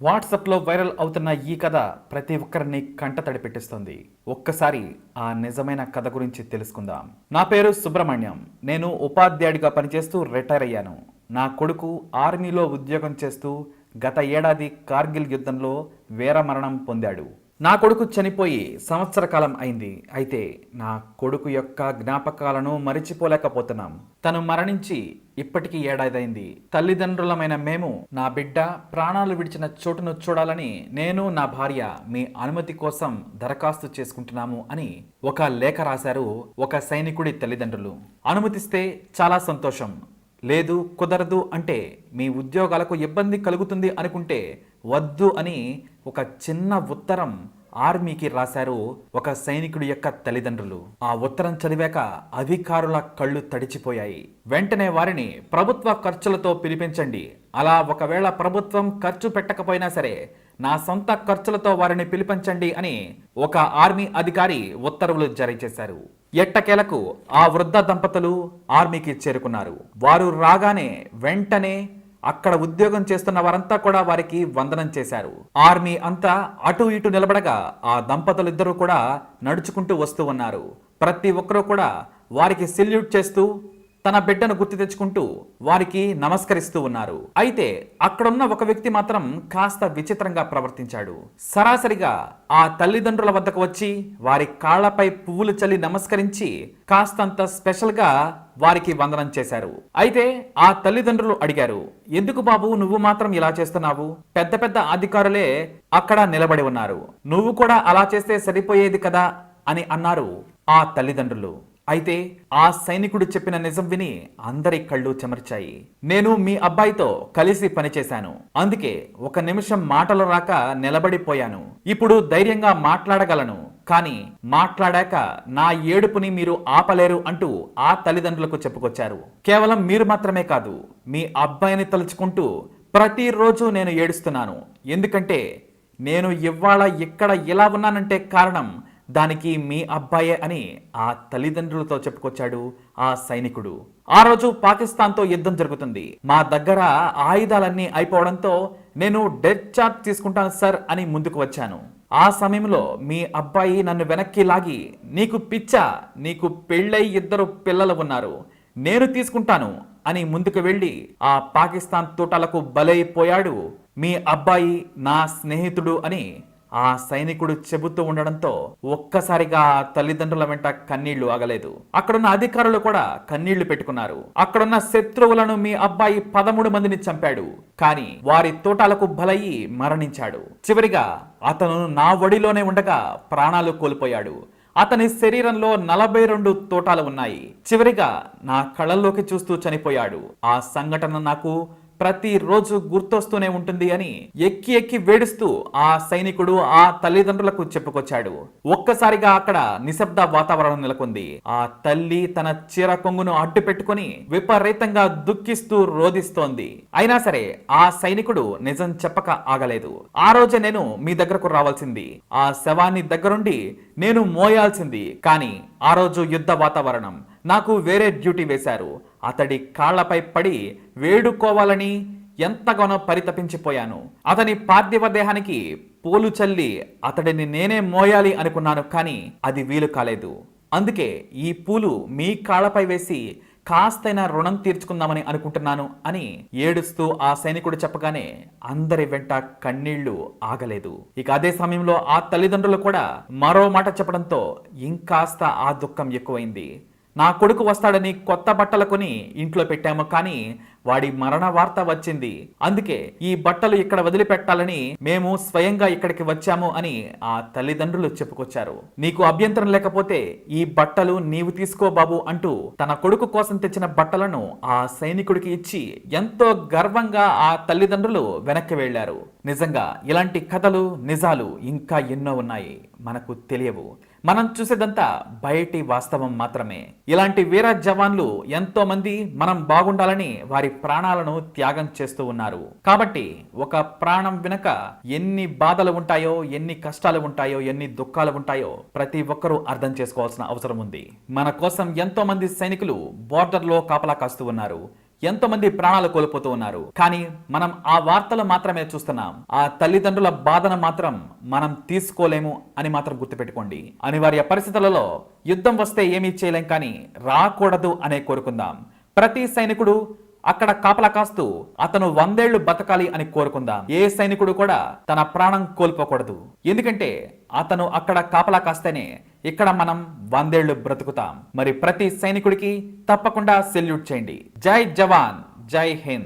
వాట్సాప్లో వైరల్ అవుతున్న ఈ కథ ప్రతి ఒక్కరిని కంటతడి పెట్టిస్తుంది. ఒక్కసారి ఆ నిజమైన కథ గురించి తెలుసుకుందాం. నా పేరు సుబ్రహ్మణ్యం. నేను ఉపాధ్యాయుడిగా పనిచేస్తూ రిటైర్ అయ్యాను. నా కొడుకు ఆర్మీలో ఉద్యోగం చేస్తూ గత ఏడాది కార్గిల్ యుద్ధంలో వీరమరణం పొందాడు. నా కొడుకు చనిపోయి సంవత్సర కాలం అయింది. అయితే నా కొడుకు యొక్క జ్ఞాపకాలను మరిచిపోలేకపోతున్నాం. తను మరణించి ఇప్పటికీ ఏడాదైంది. తల్లిదండ్రులమైన మేము నా బిడ్డ ప్రాణాలు విడిచిన చోటును చూడాలని నేను నా భార్య మీ అనుమతి కోసం దరఖాస్తు చేసుకుంటున్నాము అని ఒక లేఖ రాశారు ఒక సైనికుడి తల్లిదండ్రులు. అనుమతిస్తే చాలా సంతోషం, లేదు కుదరదు అంటే మీ ఉద్యోగాలకు ఇబ్బంది కలుగుతుంది అనుకుంటే వద్దు అని ఒక చిన్న ఉత్తరం ఆర్మీకి రాశారు ఒక సైనికుడి యొక్క తల్లిదండ్రులు. ఆ ఉత్తరం చదివాక అధికారుల కళ్ళు తడిచిపోయాయి. వెంటనే వారిని ప్రభుత్వ ఖర్చులతో పిలిపించండి, అలా ఒకవేళ ప్రభుత్వం ఖర్చు పెట్టకపోయినా సరే నా సొంత ఖర్చులతో వారిని పిలిపించండి అని ఒక ఆర్మీ అధికారి ఉత్తర్వులు జారీ చేశారు. ఎట్టకేలకు ఆ వృద్ధ దంపతులు ఆర్మీకి చేరుకున్నారు. వారు రాగానే వెంటనే అక్కడ ఉద్యోగం చేస్తున్న వారంతా కూడా వారికి వందనం చేశారు. ఆర్మీ అంతా అటు ఇటు నిలబడగా ఆ దంపతులిద్దరూ కూడా నడుచుకుంటూ వస్తూ ఉన్నారు. ప్రతి ఒక్కరూ కూడా వారికి సెల్యూట్ చేస్తూ తన బిడ్డను గుర్తు తెచ్చుకుంటూ వారికి నమస్కరిస్తూ ఉన్నారు. అయితే అక్కడున్న ఒక వ్యక్తి మాత్రం కాస్త విచిత్రంగా ప్రవర్తించాడు. సరాసరిగా ఆ తల్లిదండ్రుల వద్దకు వచ్చి వారి కాళ్లపై పువ్వులు చల్లి నమస్కరించి కాస్తంత స్పెషల్ గా వారికి వందనం చేశారు. అయితే ఆ తల్లిదండ్రులు అడిగారు, ఎందుకు బాబు నువ్వు మాత్రం ఇలా చేస్తున్నావు? పెద్ద పెద్ద అధికారులే అక్కడ నిలబడి ఉన్నారు, నువ్వు కూడా అలా చేస్తే సరిపోయేది కదా అని అన్నారు ఆ తల్లిదండ్రులు. అయితే ఆ సైనికుడు చెప్పిన నిజం విని అందరి కళ్ళు చెమర్చాయి. నేను మీ అబ్బాయితో కలిసి పనిచేశాను, అందుకే ఒక నిమిషం మాటలు రాక నిలబడిపోయాను. ఇప్పుడు ధైర్యంగా మాట్లాడగలను, కానీ మాట్లాడాక నా ఏడుపుని మీరు ఆపలేరు అంటూ ఆ తల్లిదండ్రులకు చెప్పుకొచ్చారు. కేవలం మీరు మాత్రమే కాదు, మీ అబ్బాయిని తలుచుకుంటూ ప్రతిరోజు నేను ఏడుస్తున్నాను. ఎందుకంటే నేను ఇవాళ ఇక్కడ ఇలా ఉన్నానంటే కారణం దానికి మీ అబ్బాయే అని ఆ తల్లిదండ్రులతో చెప్పుకొచ్చాడు ఆ సైనికుడు. ఆ రోజు పాకిస్తాన్తో యుద్ధం జరుగుతుంది. మా దగ్గర ఆయుధాలన్నీ అయిపోవడంతో నేను డెత్ చార్జ్ తీసుకుంటాను సార్ అని ముందుకు వచ్చాను. ఆ సమయంలో మీ అబ్బాయి నన్ను వెనక్కి లాగి, నీకు పిచ్చా, నీకు పెళ్ళై 2 పిల్లలు ఉన్నారు, నేను తీసుకుంటాను అని ముందుకు వెళ్ళి ఆ పాకిస్తాన్ తోటలకు బలైపోయాడు మీ అబ్బాయి నా స్నేహితుడు అని ఆ సైనికుడు చెబుతూ ఉండడంతో ఒక్కసారిగా తల్లిదండ్రుల వెంట కన్నీళ్లు ఆగలేదు. అక్కడున్న అధికారులు కూడా కన్నీళ్లు పెట్టుకున్నారు. అక్కడున్న శత్రువులను మీ అబ్బాయి 13 మందిని చంపాడు, కానీ వారి తోటాలకు బలయ్యి మరణించాడు. చివరిగా అతను నా ఒడిలోనే ఉండగా ప్రాణాలు కోల్పోయాడు. అతని శరీరంలో 42 తోటాలు ఉన్నాయి. చివరిగా నా కళ్ళల్లోకి చూస్తూ చనిపోయాడు. ఆ సంఘటన నాకు ప్రతిరోజు గుర్తొస్తూనే ఉంటుంది అని ఎక్కి ఎక్కి వేడుస్తూ ఆ సైనికుడు ఆ తల్లిదండ్రులకు చెప్పుకొచ్చాడు. ఒక్కసారిగా అక్కడ నిశ్శబ్ద వాతావరణం నెలకొంది. ఆ తల్లి తన చీర కొంగును అడ్డు పెట్టుకుని విపరీతంగా దుఃఖిస్తూ రోదిస్తోంది. అయినా సరే ఆ సైనికుడు నిజం చెప్పక ఆగలేదు. ఆ రోజే నేను మీ దగ్గరకు రావాల్సింది, ఆ శవాన్ని దగ్గరుండి నేను మోయాల్సింది, కానీ ఆ రోజు యుద్ధ వాతావరణం, నాకు వేరే డ్యూటీ వేశారు. అతడి కాళ్లపై పడి వేడుకోవాలని ఎంతగానో పరితపించిపోయాను. అతని పార్థివ దేహానికి పూలు చల్లి అతడిని నేనే మోయాలి అనుకున్నాను, కానీ అది వీలు కాలేదు. అందుకే ఈ పూలు మీ కాళ్లపై వేసి కాస్తైనా రుణం తీర్చుకుందామని అనుకుంటున్నాను అని ఏడుస్తూ ఆ సైనికుడు చెప్పగానే అందరి వెంట కన్నీళ్లు ఆగలేదు. ఇక అదే సమయంలో ఆ తల్లిదండ్రులు కూడా మరో మాట చెప్పడంతో ఇంకాస్త ఆ దుఃఖం ఎక్కువైంది. నా కొడుకు వస్తాడని కొత్త బట్టలు కొని ఇంట్లో పెట్టాము, కానీ వాడి మరణ వార్త వచ్చింది, అందుకే ఈ బట్టలు ఇక్కడ వదిలిపెట్టాలని మేము స్వయంగా ఇక్కడికి వచ్చాము అని ఆ తల్లిదండ్రులు చెప్పుకొచ్చారు. నీకు అభ్యంతరం లేకపోతే ఈ బట్టలు నీవు తీసుకో బాబు అంటూ తన కొడుకు కోసం తెచ్చిన బట్టలను ఆ సైనికుడికి ఇచ్చి ఎంతో గర్వంగా ఆ తల్లిదండ్రులు వెనక్కి వెళ్లారు. నిజంగా ఇలాంటి కథలు నిజాలు ఇంకా ఎన్నో ఉన్నాయి, మనకు తెలియవు. మనం చూసేదంతా బయటి వాస్తవం మాత్రమే. ఇలాంటి వీర జవాన్లు ఎంతో మంది మనం బాగుండాలని వారి ప్రాణాలను త్యాగం చేస్తూ ఉన్నారు. కాబట్టి ఒక ప్రాణం వెనుక ఎన్ని బాధలు ఉంటాయో, ఎన్ని కష్టాలు ఉంటాయో, ఎన్ని దుఃఖాలు ఉంటాయో ప్రతి ఒక్కరూ అర్థం చేసుకోవాల్సిన అవసరం ఉంది. మన కోసం ఎంతో మంది సైనికులు బోర్డర్లో కాపలా కాస్తూ ఉన్నారు. ఎంతో మంది ప్రాణాలు కోల్పోతూ ఉన్నారు. కానీ మనం ఆ వార్తలు మాత్రమే చూస్తున్నాం. ఆ తల్లిదండ్రుల బాధను మాత్రం మనం తీసుకోలేము అని మాత్రం గుర్తుపెట్టుకోండి. అనివార్య పరిస్థితులలో యుద్ధం వస్తే ఏమీ చేయలేం, కానీ రాకూడదు అనే కోరుకుందాం. ప్రతి సైనికుడు అక్కడ కాపలా కాస్తూ అతను 100 ఏళ్లు బతకాలి అని కోరుకుందాం. ఏ సైనికుడు కూడా తన ప్రాణం కోల్పోకూడదు. ఎందుకంటే అతను అక్కడ కాపలా కాస్తేనే ఇక్కడ మనం 100 ఏళ్లు బ్రతుకుతాం. మరి ప్రతి సైనికుడికి తప్పకుండా సెల్యూట్ చేయండి. జై జవాన్, జై హింద్.